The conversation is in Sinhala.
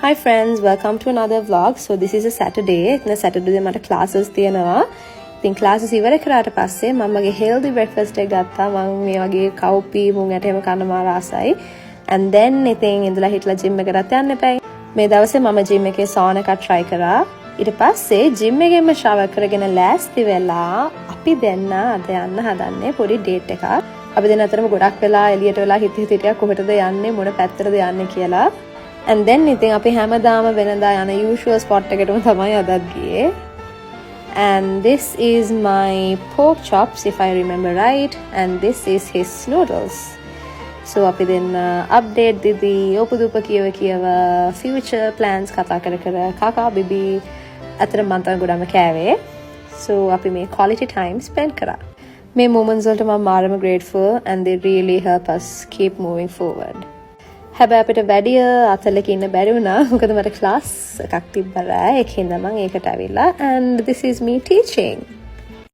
Hi friends, welcome to another vlog. So this is a Saturday. ඉතින් Saturday මට classes තියෙනවා. ඉතින් classes ඉවර කරාට පස්සේ මම මගේ healthy breakfast එක ගත්තා. මම මේ වගේ කව්පි මුං ඇට එහෙම කන්න මාර ආසයි. And then ඉතින් ඉඳලා හිටලා gym එකකට යන්න එපයි. මේ දවසේ මම gym එකේ sauna එකක් try කරා. ඊට පස්සේ gym එකෙන්ම shower කරගෙන ලෑස්ති වෙලා අපි දෙන්න අද යන්න හදන්නේ පොඩි date එකක්. අපි දෙන්න අතරම ගොඩක් වෙලා එළියට වෙලා හිටියා කොහෙටද යන්නේ මොන පැත්තටද යන්නේ කියලා. And then ඉතින් අපි හැමදාම වෙනදා යන usual spot එකටම තමයි අදත් ගියේ. And this is my pork chops if I remember right, and this is his noodles. So අපි දෙන්න update දීදී ඔපදුප කියව future plans කතා කර කාකා බිබි අතර මම තමයි ගොඩම කෑවේ. So අපි මේ quality time spend කරා. මේ moments වලට මම මාරම grateful and they really help us keep moving forward. හැබැයි අපිට වැඩි අතලක ඉන්න බැරි වුණා. මොකද මට ක්ලාස් එකක් තිබ්බා ඒකින්ද මම ඒකට ඇවිල්ලා and this is me teaching.